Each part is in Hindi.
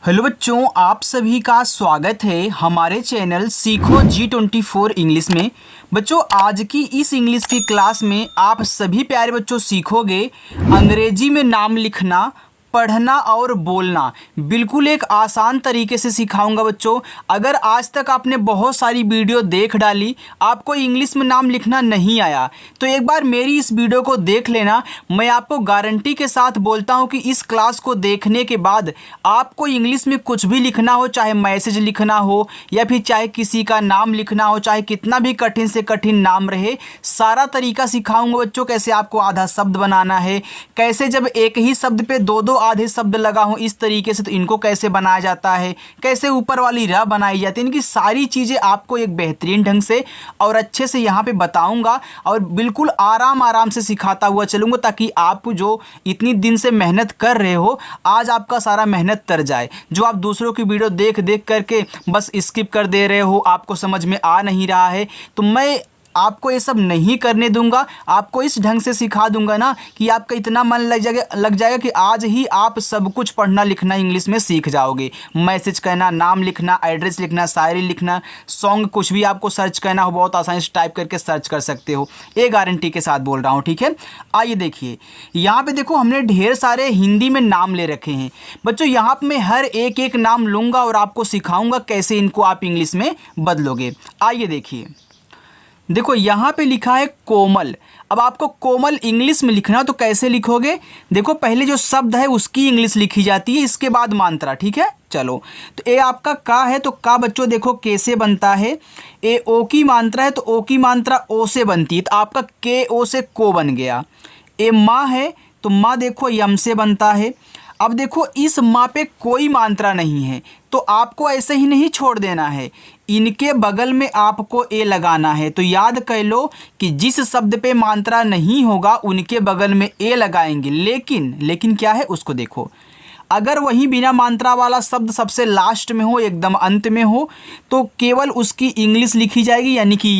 हेलो बच्चों, आप सभी का स्वागत है हमारे चैनल सीखो G24 इंग्लिश में। बच्चों, आज की इस इंग्लिश की क्लास में आप सभी प्यारे बच्चों सीखोगे अंग्रेजी में नाम लिखना, पढ़ना और बोलना। बिल्कुल एक आसान तरीके से सिखाऊंगा बच्चों। अगर आज तक आपने बहुत सारी वीडियो देख डाली, आपको इंग्लिश में नाम लिखना नहीं आया, तो एक बार मेरी इस वीडियो को देख लेना। मैं आपको गारंटी के साथ बोलता हूं कि इस क्लास को देखने के बाद आपको इंग्लिश में कुछ भी लिखना हो, चाहे मैसेज लिखना हो या फिर चाहे किसी का नाम लिखना हो, चाहे कितना भी कठिन से कठिन नाम रहे, सारा तरीका सिखाऊंगा बच्चों। कैसे आपको आधा शब्द बनाना है, कैसे जब एक ही शब्द पे दो दो आधे शब्द लगा हो इस तरीके से तो इनको कैसे बनाया जाता है, कैसे ऊपर वाली र बनाई जाती है, इनकी सारी चीज़ें आपको एक बेहतरीन ढंग से और अच्छे से यहाँ पे बताऊंगा और बिल्कुल आराम से सिखाता हुआ चलूंगा, ताकि आप जो इतनी दिन से मेहनत कर रहे हो, आज आपका सारा मेहनत तर जाए। जो आप दूसरों की वीडियो देख करके बस स्किप कर दे रहे हो, आपको समझ में आ नहीं रहा है, तो मैं आपको ये सब नहीं करने दूंगा। आपको इस ढंग से सिखा दूंगा ना कि आपका इतना मन लग जाएगा कि आज ही आप सब कुछ पढ़ना लिखना इंग्लिश में सीख जाओगे। मैसेज कहना, नाम लिखना, एड्रेस लिखना, शायरी लिखना, सॉन्ग कुछ भी आपको सर्च करना हो, बहुत आसानी से टाइप करके सर्च कर सकते हो। ये गारंटी के साथ बोल रहा हूँ, ठीक है। आइए देखिए, यहाँ पे देखो हमने ढेर सारे हिंदी में नाम ले रखे हैं बच्चों। यहाँ पे मैं हर एक नाम लूँगा और आपको सिखाऊँगा कैसे इनको आप इंग्लिश में बदलोगे। आइए देखिए, देखो यहाँ पे लिखा है कोमल। अब आपको कोमल इंग्लिश में लिखना तो कैसे लिखोगे? देखो, पहले जो शब्द है उसकी इंग्लिश लिखी जाती है, इसके बाद मात्रा, ठीक है। चलो, तो ए आपका का है तो का बच्चों देखो कैसे बनता है। ए ओ की मात्रा है तो ओ की मात्रा ओ से बनती है, तो आपका के ओ से को बन गया। ए माँ है तो माँ देखो यम से बनता है। अब देखो इस माँ पे कोई मात्रा नहीं है तो आपको ऐसे ही नहीं छोड़ देना है, इनके बगल में आपको ए लगाना है। तो याद कर लो कि जिस शब्द पे मात्रा नहीं होगा उनके बगल में ए लगाएंगे। लेकिन क्या है उसको देखो, अगर वही बिना मात्रा वाला शब्द सबसे लास्ट में हो, एकदम अंत में हो, तो केवल उसकी इंग्लिश लिखी जाएगी, यानी कि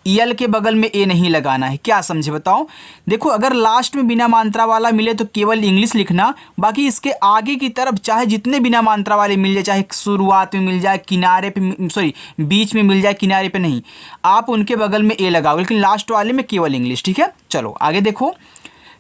यल के बगल में ए नहीं लगाना है। क्या समझे बताओ? देखो, अगर लास्ट में बिना मात्रा वाला मिले तो केवल इंग्लिश लिखना, बाकी इसके आगे की तरफ चाहे जितने बिना मात्रा वाले मिल जाए, चाहे शुरुआत में मिल जाए, किनारे पे सॉरी बीच में मिल जाए, किनारे पे नहीं, आप उनके बगल में ए लगाओ, लेकिन लास्ट वाले में केवल इंग्लिश, ठीक है। चलो आगे देखो,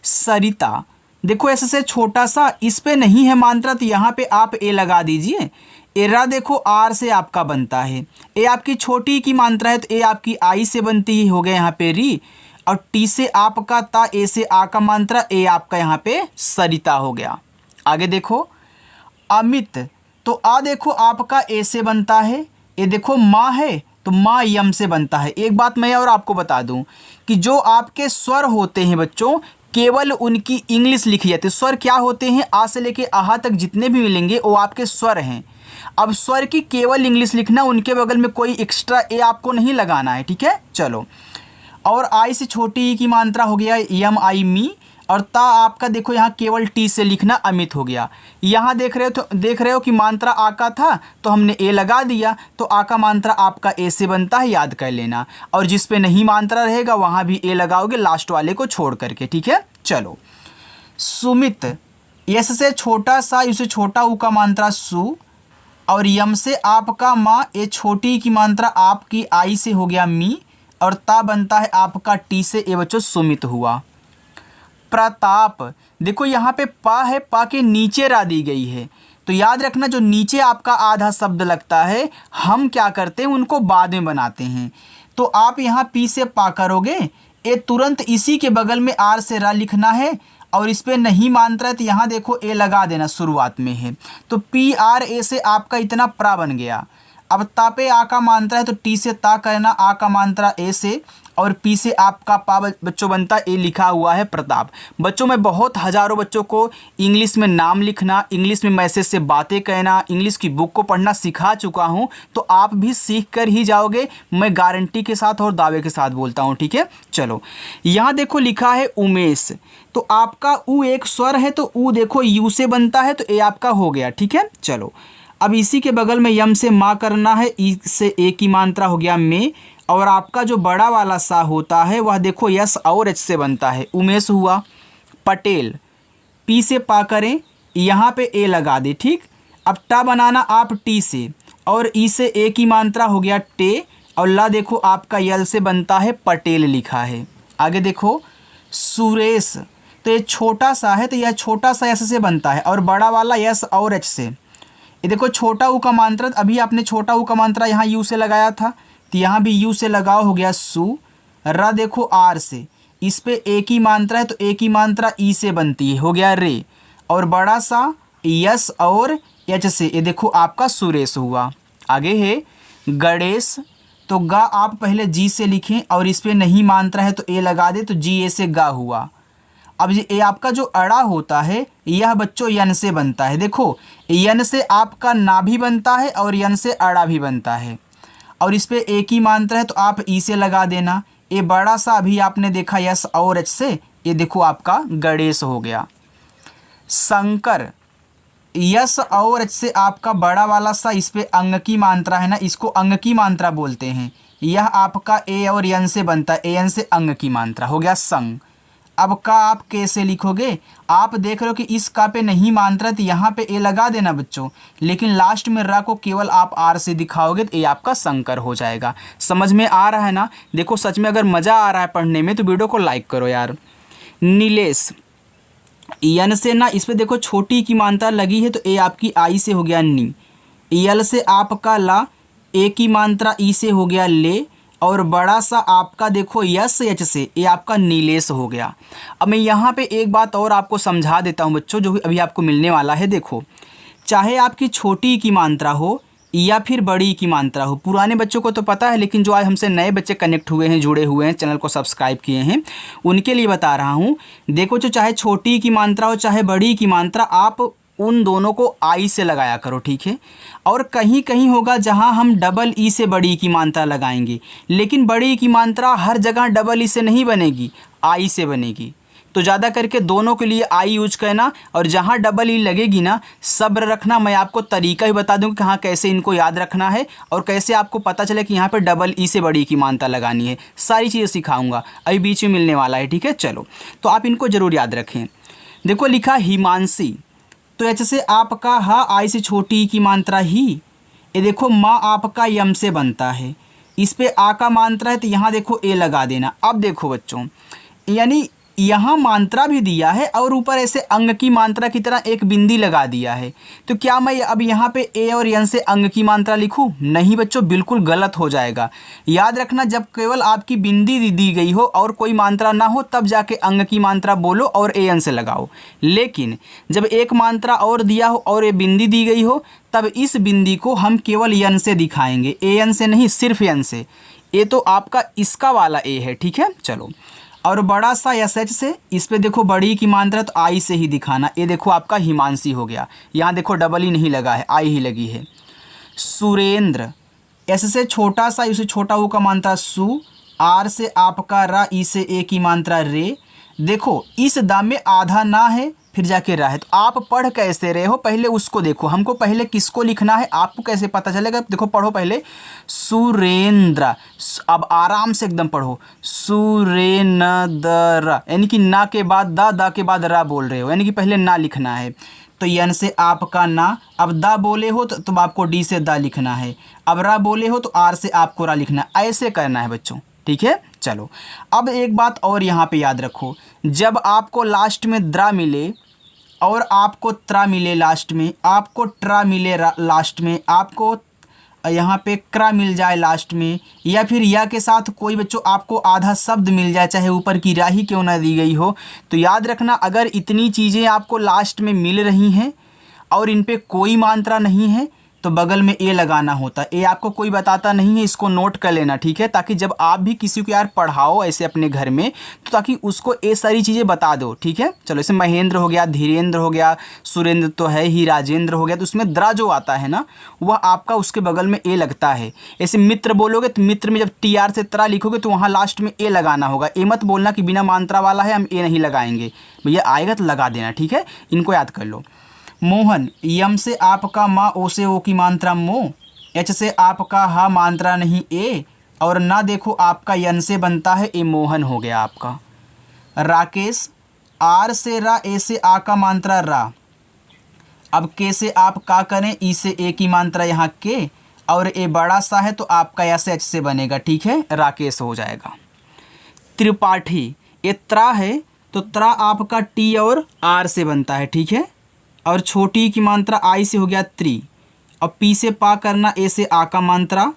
सरिता। देखो ऐसे से छोटा सा, इस पे नहीं है मात्रा तो यहाँ पे आप ए लगा दीजिए। एरा देखो आर से आपका बनता है, ए आपकी छोटी की मात्रा है तो ए आपकी आई से बनती है, हो गया यहाँ पे री, और टी से आपका ता, ए से आ का मात्रा, ए आपका यहाँ पे सरिता हो गया। आगे देखो, अमित। तो आ देखो आपका ए से बनता है, ए देखो माँ है तो माँ यम से बनता है। एक बात मैं और आपको बता दूं कि जो आपके स्वर होते हैं बच्चों, केवल उनकी इंग्लिश लिखी जाती है। स्वर क्या होते हैं? आ से लेके आहा तक जितने भी मिलेंगे वो आपके स्वर हैं। अब स्वर की केवल इंग्लिश लिखना, उनके बगल में कोई एक्स्ट्रा ए आपको नहीं लगाना है, ठीक है। चलो, और आई से छोटी ई की मात्रा हो गया यम आई मी, और ता आपका देखो यहाँ केवल टी से लिखना अमित हो गया। यहाँ देख रहे हो कि मात्रा आ का था तो हमने ए लगा दिया, तो आ का मात्रा आपका ए से बनता है, याद कर लेना। और जिस पे नहीं मात्रा रहेगा वहाँ भी ए लगाओगे, लास्ट वाले को छोड़ करके, ठीक है। चलो, सुमित। यस से छोटा सा, इसे छोटा ऊ का मात्रा सु, और यम से आपका माँ, ए छोटी की मात्रा आपकी आई से हो गया मी, और ता बनता है आपका टी से, ए बच्चों सुमित हुआ। प्रताप। देखो यहाँ पे पा है, पा के नीचे रा दी गई है, तो याद रखना जो नीचे आपका आधा शब्द लगता है हम क्या करते हैं उनको बाद में बनाते हैं। तो आप यहाँ पी से पा करोगे, ए तुरंत इसी के बगल में आर से रा लिखना है, और इस पर नहीं मात्रा है तो यहाँ देखो ए लगा देना, शुरुआत में है तो पी आर ए से आपका इतना प्रा बन गया। अब ता पे आ का मात्रा है तो टी से ता करना, आ का मात्रा ए से, और पी से आपका पा बच्चों बनता ए, लिखा हुआ है प्रताप। बच्चों मैं बहुत हज़ारों बच्चों को इंग्लिश में नाम लिखना, इंग्लिश में मैसेज से बातें कहना, इंग्लिश की बुक को पढ़ना सिखा चुका हूं, तो आप भी सीख कर ही जाओगे, मैं गारंटी के साथ और दावे के साथ बोलता हूं, ठीक है। चलो, यहाँ देखो लिखा है उमेश, तो आपका ऊ एक स्वर है तो ऊ देखो यू से बनता है, तो ए आपका हो गया, ठीक है। चलो, अब इसी के बगल में यम से माँ करना है, ई से ए की मात्रा हो गया में, और आपका जो बड़ा वाला सा होता है वह देखो यस और एच से बनता है, उमेश हुआ। पटेल। पी से पा करें, यहाँ पे ए लगा दे, ठीक। अब टा बनाना आप टी से, और ई से ए की मात्रा हो गया टे, और ला देखो आपका यल से बनता है पटेल लिखा है। आगे देखो सुरेश, तो ये छोटा सा है तो यह छोटा सा एस से बनता है, और बड़ा वाला एस और एच से। ये देखो छोटा ऊ का मात्रा, अभी आपने छोटा ऊ का मात्रा यहाँ यू से लगाया था, तो यहाँ भी यू से लगाओ, हो गया सु। र देखो आर से, इस पे ए की मात्रा है तो ए की मात्रा ई से बनती है, हो गया रे, और बड़ा सा यस और एच से, ये देखो आपका सुरेश हुआ। आगे है गणेश, तो गा आप पहले जी से लिखें, और इस पे नहीं मात्रा है तो ए लगा दे, तो जी ए से गा हुआ। अब ये आपका जो अड़ा होता है यह बच्चों यन से बनता है। देखो यन से आपका ना भी बनता है और यन से अड़ा भी बनता है, और इस पे ए की मात्रा है तो आप ई से लगा देना। ये बड़ा सा अभी आपने देखा यस और एच से, ये देखो आपका गणेश हो गया। शंकर, यस और एच से आपका बड़ा वाला सा, इस पे अंग की मात्रा है ना, इसको अंग की मात्रा बोलते हैं। यह आपका ए और यन से बनता है, ए एन से अंग की मात्रा, हो गया संग। अब का आप कैसे लिखोगे, आप देख रहे हो कि इस का पे नहीं मात्रा तो यहाँ पे ए लगा देना बच्चों, लेकिन लास्ट में रा को केवल आप आर से दिखाओगे तो ये आपका शंकर हो जाएगा। समझ में आ रहा है ना। देखो सच में अगर मज़ा आ रहा है पढ़ने में तो वीडियो को लाइक करो यार। नीलेश, यन से ना इस पे देखो छोटी की मात्रा लगी है तो ए आपकी आई से हो गया नी, यल से आपका ला, ए की मात्रा ई से हो गया ले, और बड़ा सा आपका देखो यस एच से, ये आपका नीलेश हो गया। अब मैं यहाँ पे एक बात और आपको समझा देता हूँ बच्चों, जो अभी आपको मिलने वाला है। देखो चाहे आपकी छोटी की मात्रा हो या फिर बड़ी की मात्रा हो, पुराने बच्चों को तो पता है, लेकिन जो आज हमसे नए बच्चे कनेक्ट हुए हैं, जुड़े हुए हैं, चैनल को सब्सक्राइब किए हैं, उनके लिए बता रहा हूँ। देखो जो चाहे छोटी की मात्रा हो चाहे बड़ी की मात्रा, आप उन दोनों को आई से लगाया करो, ठीक है। और कहीं कहीं होगा जहां हम डबल ई से बड़ी की मात्रा लगाएंगे, लेकिन बड़ी की मात्रा हर जगह डबल ई से नहीं बनेगी, आई से बनेगी। तो ज़्यादा करके दोनों के लिए आई यूज करना, और जहां डबल ई लगेगी ना सब्र रखना। मैं आपको तरीका ही बता दूं कि हाँ कैसे इनको याद रखना है, और कैसे आपको पता चले कि यहाँ पे डबल ई से बड़ी की मात्रा लगानी है। सारी चीज़ें सिखाऊंगा, अभी बीच में मिलने वाला है, ठीक है। चलो तो आप इनको ज़रूर याद रखें। देखो लिखा हिमांशी, तो एच से आपका हा आई से छोटी की मात्रा ही, ये देखो माँ आपका यम से बनता है, इस पे आ का मात्रा है तो यहाँ देखो ए लगा देना। अब देखो बच्चों, यानी यहाँ मात्रा भी दिया है और ऊपर ऐसे अंग की मात्रा की तरह एक बिंदी लगा दिया है, तो क्या मैं अब यहाँ पे ए और यन से अंग की मात्रा लिखूँ? नहीं बच्चों, बिल्कुल गलत हो जाएगा। याद रखना, जब केवल आपकी बिंदी दी गई हो और कोई मात्रा ना हो तब जाके अंग की मात्रा बोलो और ए एन से लगाओ, लेकिन जब एक मात्रा और दिया हो और ये बिंदी दी गई हो तब इस बिंदी को हम केवल यन से दिखाएंगे, ए एन से नहीं, सिर्फ यन से। ये तो आपका इसका वाला ए है, ठीक है। चलो, और बड़ा सा एस एच से, इस पे देखो बड़ी की मात्रा तो आई से ही दिखाना। ये देखो आपका हिमांशी हो गया, यहाँ देखो डबल ही नहीं लगा है, आई ही लगी है। सुरेंद्र, एस से छोटा सा, इसे छोटा वो का मात्रा सु, आर से आपका रा, ई से ए की मात्रा रे। देखो इस दाम में आधा ना है फिर जाके रा है, तो आप पढ़ कैसे रहे हो पहले उसको देखो। हमको पहले किसको लिखना है आपको कैसे पता चलेगा? देखो पढ़ो पहले सुरेंद्र, अब आराम से एकदम पढ़ो, सुरेंद्र, यानी कि ना के बाद दा के बाद रा बोल रहे हो, यानी कि पहले ना लिखना है। तो यन से आपका ना, अब दा बोले हो तो आपको डी से दा लिखना है, अब रा बोले हो तो आर से आपको रा लिखना है। ऐसे करना है बच्चों, ठीक है। चलो अब एक बात और यहाँ पे याद रखो, जब आपको लास्ट में द्रा मिले और आपको त्रा मिले लास्ट में, आपको ट्रा मिले लास्ट में, आपको यहाँ पे क्रा मिल जाए लास्ट में, या फिर या के साथ कोई बच्चों आपको आधा शब्द मिल जाए, चाहे ऊपर की रा ही क्यों ना दी गई हो, तो याद रखना अगर इतनी चीज़ें आपको लास्ट में मिल रही हैं और इन पे कोई मात्रा नहीं है तो बगल में ए लगाना होता है। ए आपको कोई बताता नहीं है, इसको नोट कर लेना, ठीक है, ताकि जब आप भी किसी को यार पढ़ाओ ऐसे अपने घर में तो ताकि उसको ये सारी चीज़ें बता दो, ठीक है। चलो जैसे महेंद्र हो गया, धीरेन्द्र हो गया, सुरेंद्र तो है ही, राजेंद्र हो गया, तो उसमें द्रा जो आता है ना वह आपका उसके बगल में ए लगता है। ऐसे मित्र बोलोगे तो मित्र में जब टी आर से त्रा लिखोगे तो वहाँ लास्ट में ए लगाना होगा। ए मत बोलना कि बिना मात्रा वाला है हम ए नहीं लगाएंगे, भैया आएगा तो लगा देना, ठीक है। इनको याद कर लो। मोहन, यम से आपका माँ, ओ से ओ की मात्रा मो, एच से आपका हा मात्रा नहीं ए, और ना देखो आपका यन से बनता है ए, मोहन हो गया आपका। राकेश, आर से रा, ए से आ का मात्रा रा, अब के से आप का करें, ई से ए की मात्रा यहाँ के, और ए बड़ा सा है तो आपका यहाँ से एच से बनेगा, ठीक है, राकेश हो जाएगा। त्रिपाठी, ये त्रा है तो त्रा आपका टी और आर से बनता है, ठीक है, और छोटी की मात्रा आई से हो गया त्रि, और पी से पा करना, ए से आ का मात्रा,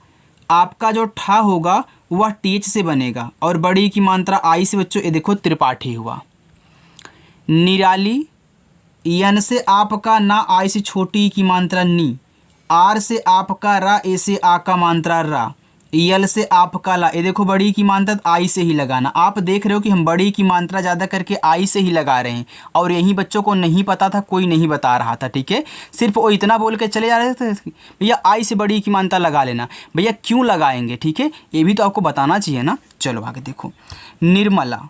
आपका जो ठा होगा वह टी एच से बनेगा, और बड़ी की मात्रा आई से बच्चों, ये देखो त्रिपाठी हुआ। निराली, यन से आपका ना आई से छोटी की मात्रा नी, आर से आपका रा, ए से आ का मात्रा रा, यल से आपका ला, ये देखो बड़ी की मात्रा आई से ही लगाना। आप देख रहे हो कि हम बड़ी की मात्रा ज़्यादा करके आई से ही लगा रहे हैं, और यही बच्चों को नहीं पता था, कोई नहीं बता रहा था, ठीक है, सिर्फ वो इतना बोल के चले जा रहे थे भैया आई से बड़ी की मात्रा लगा लेना। भैया क्यों लगाएंगे, ठीक है, ये भी तो आपको बताना चाहिए ना। चलो आगे देखो। निर्मला,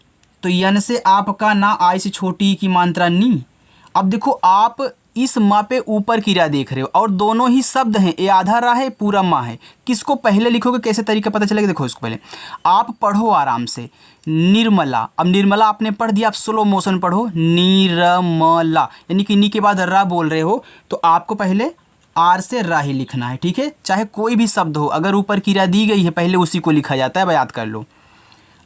तो यन से आपका ना आई से छोटी की मात्रा नी। अब देखो आप इस माँ पे ऊपर की रा देख रहे हो, और दोनों ही शब्द हैं, ये आधा रा है, पूरा माँ है। किसको पहले लिखोगे, कैसे तरीका पता चलेगा, देखो इसको पहले आप पढ़ो आराम से। निर्मला, अब निर्मला आपने पढ़ दिया, आप स्लो मोशन पढ़ो, निर्मला, यानी कि नी के बाद रा बोल रहे हो तो आपको पहले आर से रा ही लिखना है, ठीक है, चाहे कोई भी शब्द हो, अगर ऊपर की रा दी गई है पहले उसी को लिखा जाता है, याद कर लो।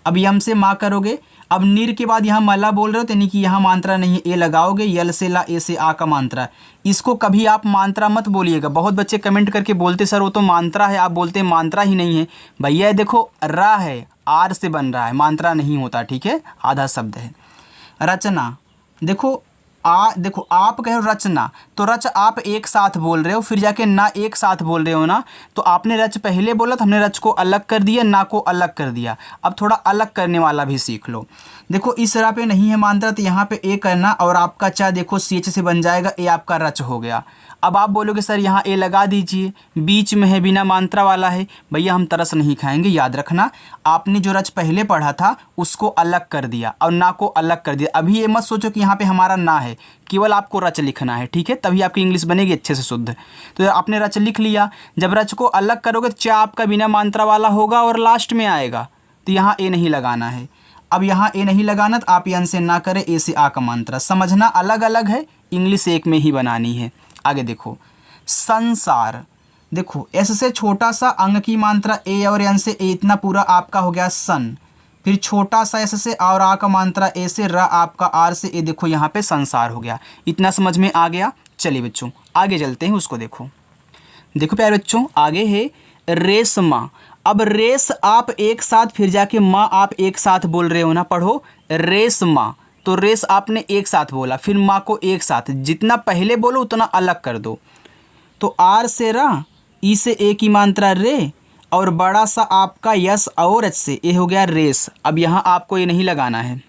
अब यम से माँ करोगे, अब निर के बाद यहाँ मला बोल रहे हो, यानी कि यहाँ मात्रा नहीं है, ए लगाओगे, यल से ला, ए से आ का मात्रा। इसको कभी आप मात्रा मत बोलिएगा, बहुत बच्चे कमेंट करके बोलते सर वो तो मात्रा है, आप बोलते हैं मात्रा ही नहीं है। भैया देखो रा है, आर से बन रहा है, मात्रा नहीं होता, ठीक है, आधा शब्द है। रचना, देखो देखो आप कहे रचना, तो रच आप एक साथ बोल रहे हो, फिर जाके ना एक साथ बोल रहे हो ना, तो आपने रच पहले बोला तो हमने रच को अलग कर दिया, ना को अलग कर दिया। अब थोड़ा अलग करने वाला भी सीख लो। देखो इस रा पे नहीं है मात्रा तो यहाँ पे ए करना, और आपका चा देखो सी एच से बन जाएगा, ए आपका रच हो गया। अब आप बोलोगे सर यहाँ ए लगा दीजिए, बीच में है, बिना मात्रा वाला है। भैया हम तरस नहीं खाएंगे, याद रखना आपने जो रच पहले पढ़ा था उसको अलग कर दिया और ना को अलग कर दिया। अभी ये मत सोचो कि यहाँ पे हमारा ना है, केवल आपको रच लिखना है, ठीक है, तभी आपकी इंग्लिश बनेगी अच्छे से शुद्ध। तो आपने रच लिख लिया, जब रच को अलग करोगे तो चा आपका बिना मात्रा वाला होगा और लास्ट में आएगा, तो यहाँ ए नहीं लगाना है। अब यहाँ ए नहीं लगाना तो आप यन से ना करें, ए से आ का मात्रा। समझना अलग अलग है, इंग्लिश एक में ही बनानी है। आगे देखो। संसार, देखो एस से छोटा सा अंग की मात्रा ए और एन से ए, इतना पूरा आपका हो गया सन। फिर छोटा सा एस से और आ का मात्रा ए से, र आपका आर से ए, देखो यहाँ पे संसार हो गया। इतना समझ में आ गया। चलिए बच्चों आगे चलते हैं, उसको देखो। देखो प्यारे बच्चों आगे है रेशमा। अब रेस आप एक साथ, फिर जाके माँ आप एक साथ बोल रहे हो ना, पढ़ो रेशमा। तो रेस आपने एक साथ बोला, फिर माँ को एक साथ, जितना पहले बोलो उतना अलग कर दो। तो आर से रा, ई से ए की मात्रा रे, और बड़ा सा आपका यस और एच से, ए हो गया रेस। अब यहाँ आपको ये नहीं लगाना है,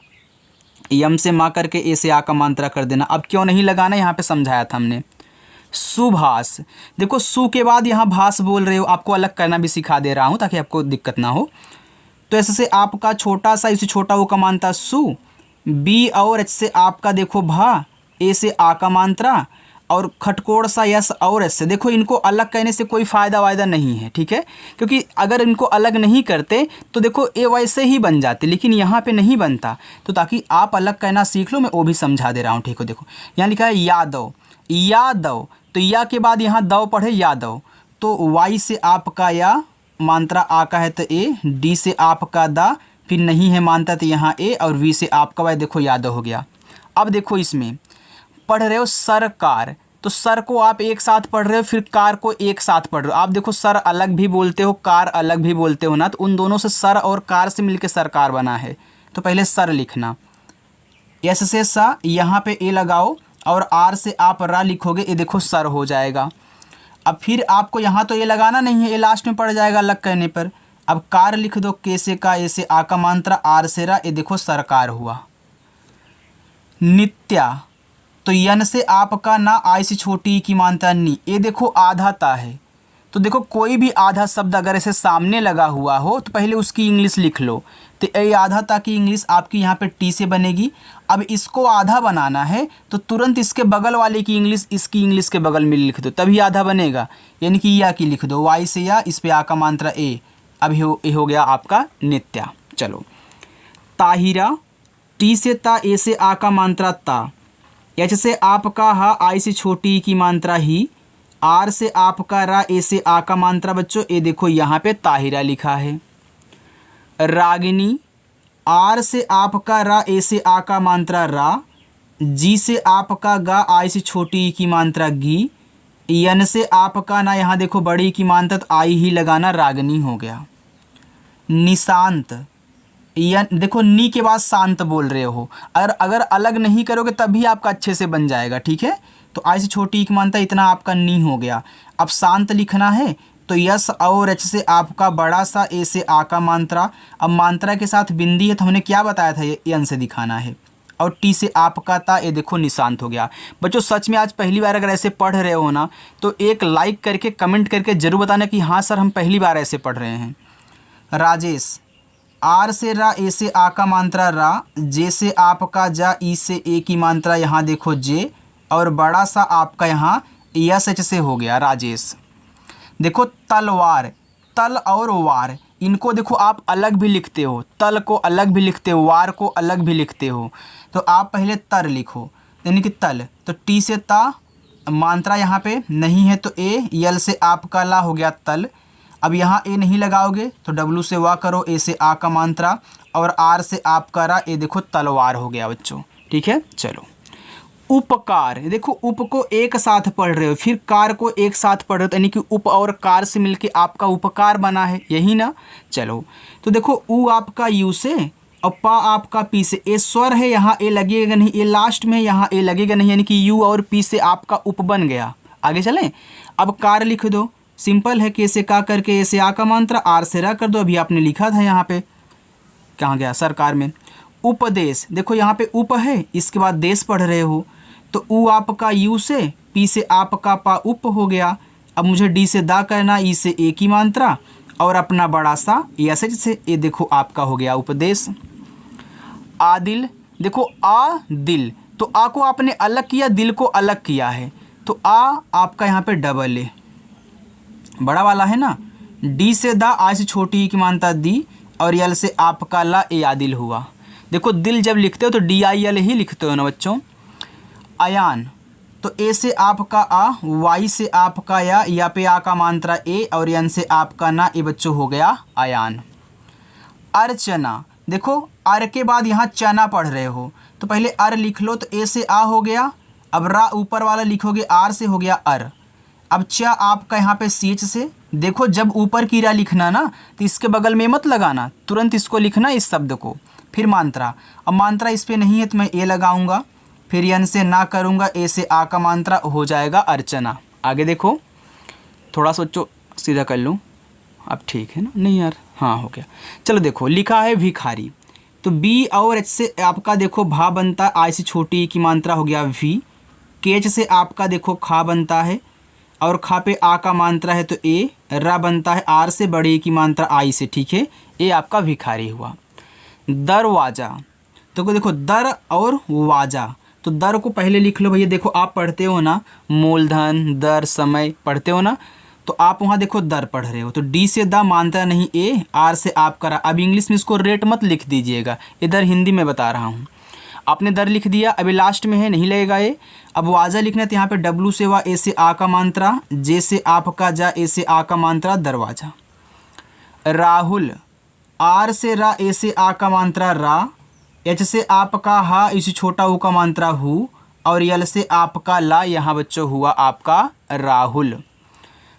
यम से माँ करके ए से आ का मात्रा कर देना। अब क्यों नहीं लगाना, यहाँ पे समझाया था हमने। सुभाष, देखो सु के बाद यहाँ भास बोल रहे हो, आपको अलग करना भी सिखा दे रहा हूँ ताकि आपको दिक्कत ना हो। तो ऐसे से आपका छोटा सा, इसे छोटा वो का मात्रा सु, बी और एच से आपका देखो भा, ए से आ का मात्रा, और खटकोड़ सा यस और एस से। देखो इनको अलग कहने से कोई फ़ायदा वायदा नहीं है, ठीक है, क्योंकि अगर इनको अलग नहीं करते तो देखो ए वैसे ही बन जाते, लेकिन यहाँ पे नहीं बनता। तो ताकि आप अलग कहना सीख लो, मैं वो भी समझा दे रहा हूँ, ठीक हो। देखो यहाँ लिखा है यादव, यादव, तो या के बाद यहाँ दव पढ़े यादव, तो वाई से आपका या मात्रा आ का है तो ए, डी से आपका दा, फिर नहीं है मात्रा तो यहाँ ए, और वी से आपका वाई, देखो यादव हो गया। अब देखो इसमें पढ़ रहे हो सरकार, तो सर को आप एक साथ पढ़ रहे हो, फिर कार को एक साथ पढ़ रहे हो। आप देखो सर अलग भी बोलते हो, कार अलग भी बोलते हो ना, तो उन दोनों से सर और कार से मिलकर सरकार बना है। तो पहले सर लिखना, एस से सा, यहाँ पे ए लगाओ, और आर से आप रा लिखोगे, ये देखो सर हो जाएगा। अब फिर आपको यहाँ तो ये लगाना नहीं है, ये लास्ट में पड़ जाएगा अलग कहने पर। अब कार लिख दो, के से का, ए से आ का मात्रा, आर से रा, ये देखो सरकार हुआ। नित्या, तो यन से आपका ना आई से छोटी की मात्रा नी, ये देखो आधा ता है। तो देखो कोई भी आधा शब्द अगर ऐसे सामने लगा हुआ हो तो पहले उसकी इंग्लिश लिख लो। तो ये आधा ता की इंग्लिश आपकी यहाँ पे टी से बनेगी। अब इसको आधा बनाना है तो तुरंत इसके बगल वाले की इंग्लिश इसकी इंग्लिश के बगल में लिख दो, तभी आधा बनेगा। यानी कि या की लिख दो, वाई से या, इस पे आ का मात्रा ए। अब ये हो गया आपका नित्या। चलो ताहिरा, टी से ता, ए से आ का मात्रा ता, एच से आपका हा, आई से छोटी ई की मात्रा ही, आर से आपका रा, ए से आ का मात्रा बच्चों ये देखो यहाँ पे ताहिरा लिखा है। रागिनी, आर से आपका रा, ए से आ का मात्रा रा, जी से आपका गा, आई से छोटी ई की मात्रा गी, यन से आपका ना, यहाँ देखो बड़ी की मात्रा तो आई ही लगाना, रागनी हो गया। निशांत, यन देखो नी के बाद शांत बोल रहे हो, अगर अलग नहीं करोगे तब भी आपका अच्छे से बन जाएगा, ठीक है। तो आई से छोटी की मात्रा इतना आपका नी हो गया। अब शांत लिखना है तो यस और एच से आपका बड़ा सा, ए से आ का मात्रा, अब मात्रा के साथ बिंदी है तो हमने क्या बताया था, ये यन से दिखाना है, और टी से आपका था, ये देखो निशांत हो गया। बच्चों सच में आज पहली बार अगर ऐसे पढ़ रहे हो ना तो एक लाइक करके कमेंट करके ज़रूर बताना कि हाँ सर हम पहली बार ऐसे पढ़ रहे हैं। राजेश, आर से रा, ए से आ का मात्रा रा, जे से आपका जा, ई से ए की मात्रा यहाँ देखो जे, और बड़ा सा आपका यहाँ यस एच से हो गया राजेश। देखो तलवार, तल और वार इनको देखो आप अलग भी लिखते हो, तल को अलग भी लिखते हो, वार को अलग भी लिखते हो। तो आप पहले तर लिखो यानी कि तल, तो टी से ता, मात्रा यहाँ पे नहीं है तो ए, यल से आपका ला हो गया तल। अब यहाँ ए नहीं लगाओगे तो डब्लू से वाह करो, ए से आ का मात्रा, और आर से आपका रा, ए देखो तलवार हो गया बच्चों, ठीक है। चलो उपकार, देखो उप को एक साथ पढ़ रहे हो, फिर कार को एक साथ पढ़ रहे हो, यानी कि उप और कार से मिलके आपका उपकार बना है, यही ना। चलो तो देखो उ आपका यू से और पा आपका पी से, ए स्वर है यहाँ ए लगेगा नहीं, ए लास्ट में यहाँ ए लगेगा नहीं, यानी कि यू और पी से आपका उप बन गया। आगे चलें, अब कार लिख दो, सिंपल है, के से का करके ए से आ का मात्रा, आर से रा कर दो, अभी आपने लिखा था यहाँ पे, कहाँ गया सरकार में। उपदेश, देखो यहाँ पे उप है, इसके बाद देश पढ़ रहे हो, तो उ आपका यू से, पी से आपका पा उप हो गया। अब मुझे डी से दा करना, ई से ए की मात्रा, और अपना बड़ा सा यस एच से, ये देखो आपका हो गया उपदेश। आदिल, देखो आ दिल, तो आ को आपने अलग किया, दिल को अलग किया है, तो आ आपका यहाँ पे डबल ए बड़ा वाला है ना। डी से दा, आ से छोटी की मात्रा दी, और यल से आपका ला, ए आदिल हुआ। देखो दिल जब लिखते हो तो डी आई एल ही लिखते हो ना बच्चों। अयान, तो ए से आपका आ, वाई से आपका या पे आ का मात्रा ए, और यन से आपका ना, ए बच्चों हो गया अयान। अर्चना, देखो अर के बाद यहाँ चना पढ़ रहे हो तो पहले अर लिख लो, तो ए से आ हो गया, अब रा ऊपर वाला लिखोगे, आर से हो गया अर। अब च आपका यहाँ पे सी एच से, देखो जब ऊपर की रा लिखना ना तो इसके बगल में मत लगाना, तुरंत इसको लिखना इस शब्द को, फिर मात्रा। अब मात्रा इस पर नहीं है तो मैं ए लगाऊंगा, फिर यन से ना करूंगा, ए से आ का मात्रा हो जाएगा अर्चना। आगे देखो, थोड़ा सोचो, सीधा कर लूँ, अब ठीक है ना, नहीं यार, हाँ हो गया। चलो देखो लिखा है भिखारी, तो बी और एच से आपका देखो भा बनता है, आई से छोटी की मात्रा हो गया वी, के एच से आपका देखो खा बनता है, और खा पे आ का मात्रा है तो ए, रा बनता है, आर से बड़ी की मात्रा आई से, ठीक है, ए आपका भिखारी हुआ। दरवाजा, तो देखो दर और वाजा, तो दर को पहले लिख लो भैया, देखो आप पढ़ते हो ना मूलधन दर समय पढ़ते हो ना, तो आप वहाँ देखो दर पढ़ रहे हो, तो डी से दा मानता नहीं ए, आर से आप करा। अब इंग्लिश में इसको रेट मत लिख दीजिएगा, इधर हिंदी में बता रहा हूँ। आपने दर लिख दिया, अभी लास्ट में है नहीं लगेगा ए। अब वाजा लिखना है तो यहाँ पे डब्लू से वा, ए से आ का मात्रा, जे से आपका जा, ए से आ का मात्रा दरवाजा। राहुल, आर से रा, ए से आ का मात्रा रा, एच से आपका हा, इसी छोटा ऊ का मात्रा हु, और यल से आपका ला, यहाँ बच्चों हुआ आपका राहुल।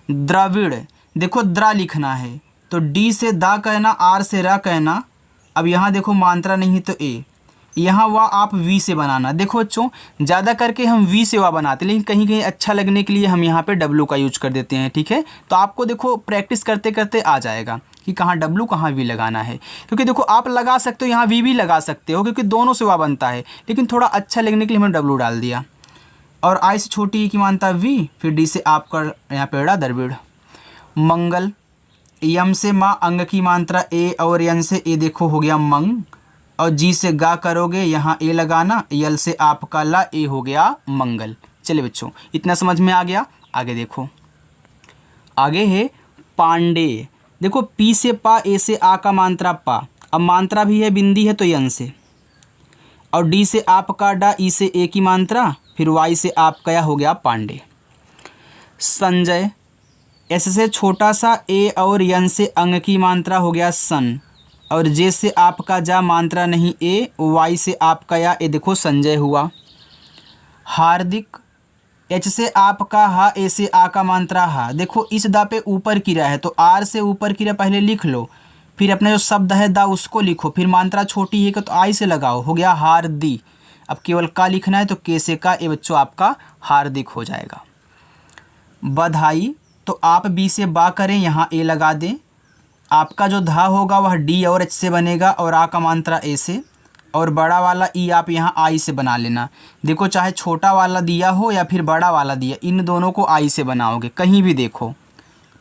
द्रविड़, देखो द्रा लिखना है तो डी से दा कहना, आर से रा कहना, अब यहाँ देखो मात्रा नहीं है तो ए, यहाँ वा आप वी से बनाना। देखो बच्चों ज़्यादा करके हम वी से वा बनाते, लेकिन कहीं कहीं अच्छा लगने के लिए हम यहाँ पे डब्लू का यूज कर देते हैं, ठीक है। तो आपको देखो प्रैक्टिस करते करते आ जाएगा कि कहाँ डब्लू कहाँ वी लगाना है, क्योंकि देखो आप लगा सकते हो यहाँ वी भी लगा सकते हो, क्योंकि दोनों से वा बनता है, लेकिन थोड़ा अच्छा लगने के लिए हमने डब्लू डाल दिया। और आई से छोटी की मानता वी, फिर डी से आपका यहाँ पेड़ा दरविड़। मंगल, यम से माँ, अंग की मात्रा ए, और यन से ए देखो हो गया मंग, और जी से गा करोगे यहाँ ए लगाना, यल से आपका ला, ए हो गया मंगल। चलिए बच्चों इतना समझ में आ गया। आगे देखो, आगे है पांडे, देखो पी से पा, ए से आ का मात्रा पा, अब मात्रा भी है बिंदी है तो यन से, और डी से आपका डा, ई से ए की मात्रा, फिर वाई से आपका या हो गया पांडे। संजय, एस से छोटा सा ए और यन से अंग की मात्रा हो गया सन, और जे से आपका जा मात्रा नहीं ए, वाई से आपका या, ए देखो संजय हुआ। हार्दिक, एच से आपका हा, ए से आ का मात्रा हा, देखो इस दा पे ऊपर किया है तो आर से ऊपर किया पहले लिख लो, फिर अपना जो शब्द है दा उसको लिखो, फिर मात्रा छोटी है तो आई से लगाओ, हो गया हार्दी। अब केवल का लिखना है तो के से का, ए बच्चों आपका हार्दिक हो जाएगा। बधाई, तो आप बी से बा करें, यहाँ ए लगा दें, आपका जो धा होगा वह डी और एच से बनेगा और आ का मात्रा ए से, और बड़ा वाला ई आप यहाँ आई से बना लेना। देखो चाहे छोटा वाला दिया हो या फिर बड़ा वाला दिया, इन दोनों को आई से बनाओगे कहीं भी देखो।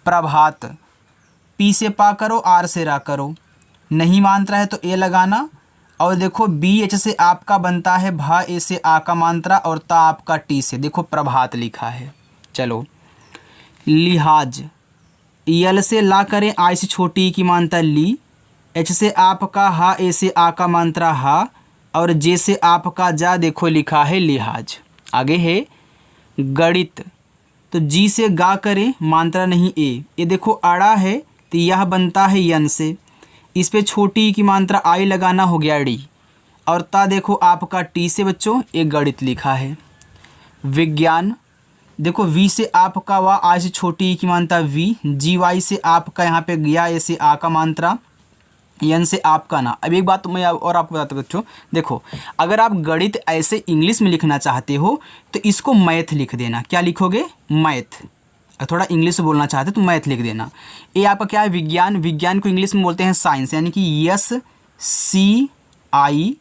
प्रभात, पी से पा करो, आर से रा करो, नहीं मात्रा है तो ए लगाना, और देखो बी एच से आपका बनता है भा, ए से आ का मात्रा और ता आपका टी से, देखो प्रभात लिखा है। चलो लिहाज, यल से ला करें, आई से छोटी की मात्रा ली, एच से आपका हा, ए से आ का मात्रा हा, और जे से आपका जा, देखो लिखा है लिहाज। आगे है गणित, तो जी से गा करें, मात्रा नहीं ए, ये देखो अड़ा है तो यह बनता है यन से, इस पे छोटी की मात्रा आई लगाना, हो गया डी, और ता देखो आपका टी से बच्चों एक गणित लिखा है। विज्ञान, देखो वी से आपका वा, आई से छोटी की मात्रा वी, जी वाई से आपका यहाँ पे गया, ए से आ का मात्रा, यन से आपका ना। अब एक बात मैं और आपको बताता हूँ बच्चों, देखो अगर आप गणित ऐसे इंग्लिश में लिखना चाहते हो तो इसको मैथ लिख देना। क्या लिखोगे? मैथ। थोड़ा इंग्लिश में बोलना चाहते तो मैथ लिख देना। ये आपका क्या है? विज्ञान। विज्ञान को इंग्लिश में बोलते हैं साइंस, यानी कि यस सी आई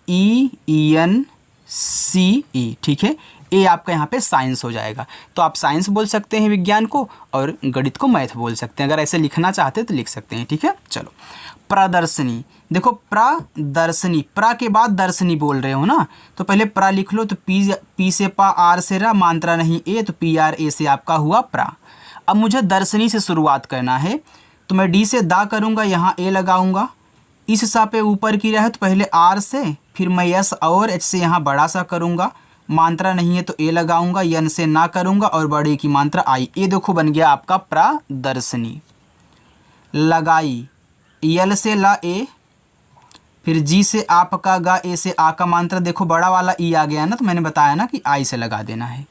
ई एन सी ई, ठीक है। ये आपका यहाँ पे साइंस हो जाएगा। तो आप साइंस बोल सकते हैं विज्ञान को, और गणित को मैथ बोल सकते हैं। अगर ऐसे लिखना चाहते तो लिख सकते हैं, ठीक है। चलो प्रदर्शनी, देखो प्रदर्शनी, प्रा के बाद दर्शनी बोल रहे हो ना, तो पहले प्रा लिख लो। तो पी से पा, आर से रा, मात्रा नहीं ए, तो पी आर ए से आपका हुआ प्रा। अब मुझे दर्शनी से शुरुआत करना है, तो मैं डी से दा करूँगा, यहाँ ए लगाऊंगा। इस सा पे ऊपर की रहे तो पहले आर से, फिर मैं यस और एच से यहाँ बड़ा सा करूँगा, मात्रा नहीं है तो ए लगाऊंगा, यन से ना करूँगा और बड़े की मात्रा आई। ये देखो बन गया आपका प्रदर्शनी। लगाई, यल से ला ए, फिर जी से आपका गा, ए से आ का मात्रा, देखो बड़ा वाला ई आ गया ना, तो मैंने बताया ना कि आई से लगा देना है।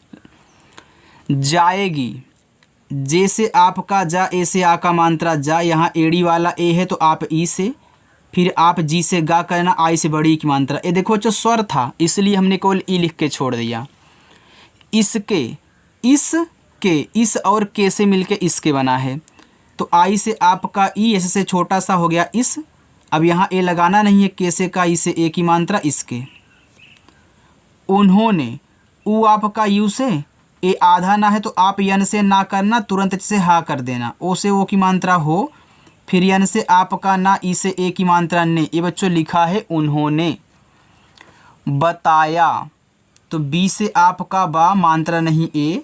जाएगी, जे से आपका जा, ए से आ का मात्रा जा, यहाँ एड़ी वाला ए है तो आप ई से, फिर आप जी से गा करना, आई से बड़ी की मात्रा। ये देखो जो स्वर था इसलिए हमने केवल ई लिख के छोड़ दिया। इसके, इस और के से मिलके इसके बना है, तो आई से आपका ई, एस से छोटा सा हो गया इस। अब यहाँ ए लगाना नहीं है, के से का, ई से ए की मात्रा इसके। उन्होंने, ऊ आपका यू से, ए आधा ना है तो आप यन से ना करना, तुरंत से हा कर देना, ओ से ओ की मात्रा हो, फिर यन से आपका ना, ई से ए की मात्रा ने। ये बच्चों लिखा है उन्होंने। बताया, तो बी से आपका बा, मात्रा नहीं ए,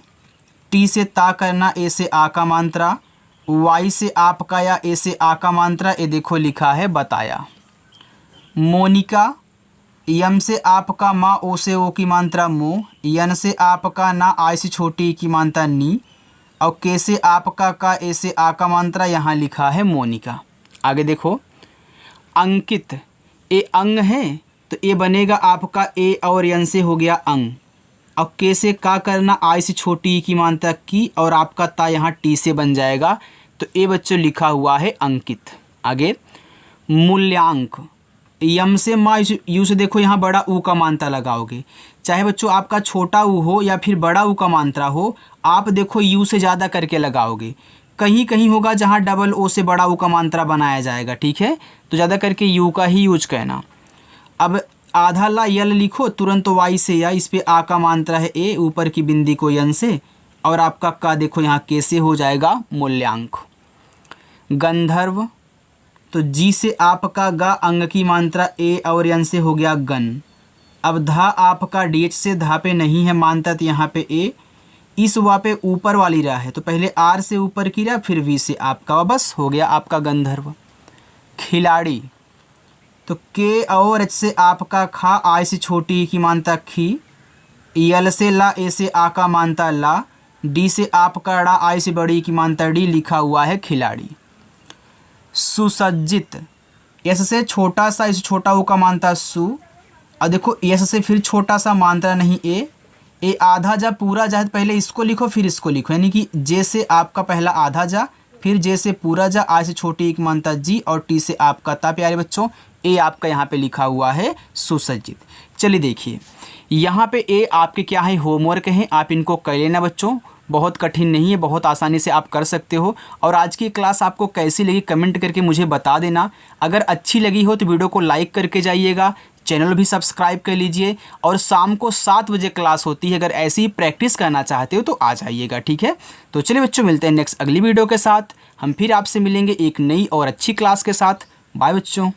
टी से ता करना, ए से आ का मात्रा, वाई से आपका या, ए से आ का मात्रा, ये देखो लिखा है बताया। मोनिका, यम से आपका मा, ओ से ओ की मात्रा मो, यन से आपका ना, आई से छोटी की मात्रा नी, और के से आपका का, ए से आ का मात्रा, यहाँ लिखा है मोनिका। आगे देखो अंकित, ए अंग है तो ए बनेगा आपका ए और यन से हो गया अंग, अब के से का करना, आई से छोटी की मात्रा की, और आपका ता यहाँ टी से बन जाएगा, तो ए बच्चों लिखा हुआ है अंकित। आगे मूल्यांक, यम से मा, यू से देखो यहाँ बड़ा ऊ का मात्रा लगाओगे, चाहे बच्चों आपका छोटा ऊ हो या फिर बड़ा ऊ का मात्रा हो, आप देखो यू से ज़्यादा करके लगाओगे। कहीं कहीं होगा जहाँ डबल ओ से बड़ा ऊ का मात्रा बनाया जाएगा, ठीक है, तो ज़्यादा करके यू का ही यूज करना। अब आधा ला यल लिखो, तुरंत वाई से या, इस पे आ का मात्रा है ए, ऊपर की बिंदी को यन से, और आपका का देखो यहाँ कैसे हो जाएगा मूल्यांक। गंधर्व, तो जी से आपका गा, अंग की मात्रा ए और यन से हो गया गन। अब धा आपका डी एच से, धा पे नहीं है मात्रा तो यहाँ पे ए, इस वा पे ऊपर वाली रा है तो पहले आर से ऊपर की रा, फिर वी से आपका, बस हो गया आपका गंधर्व। खिलाड़ी, तो के और एच से आपका खा, आई से छोटी की मात्रा खी, यल से ला, ए से आ का मानता ला, डी से आप का ड़ा, आई से बड़ी की मानता डी, लिखा हुआ है खिलाड़ी। सुसज्जित, यस से छोटा सा, इस छोटा ऊ का मानता सु, और देखो यस से फिर छोटा सा मानता नहीं ए आधा जा पूरा जा, पहले इसको लिखो फिर इसको लिखो, यानी कि जे से आपका पहला आधा जा, फिर जे से पूरा जा, आई से छोटी एक मानता जी, और टी से आपका ता। प्यारे बच्चों ए आपका यहाँ पे लिखा हुआ है सुसज्जित। चलिए देखिए यहाँ पे ए आपके क्या है, होमवर्क है, आप इनको कर लेना बच्चों, बहुत कठिन नहीं है, बहुत आसानी से आप कर सकते हो। और आज की क्लास आपको कैसी लगी कमेंट करके मुझे बता देना। अगर अच्छी लगी हो तो वीडियो को लाइक करके जाइएगा, चैनल भी सब्सक्राइब कर लीजिए, और शाम को 7 बजे क्लास होती है, अगर ऐसी ही प्रैक्टिस करना चाहते हो तो आ जाइएगा, ठीक है। तो चलिए बच्चों मिलते हैं नेक्स्ट अगली वीडियो के साथ, हम फिर आपसे मिलेंगे एक नई और अच्छी क्लास के साथ। बाय बच्चों।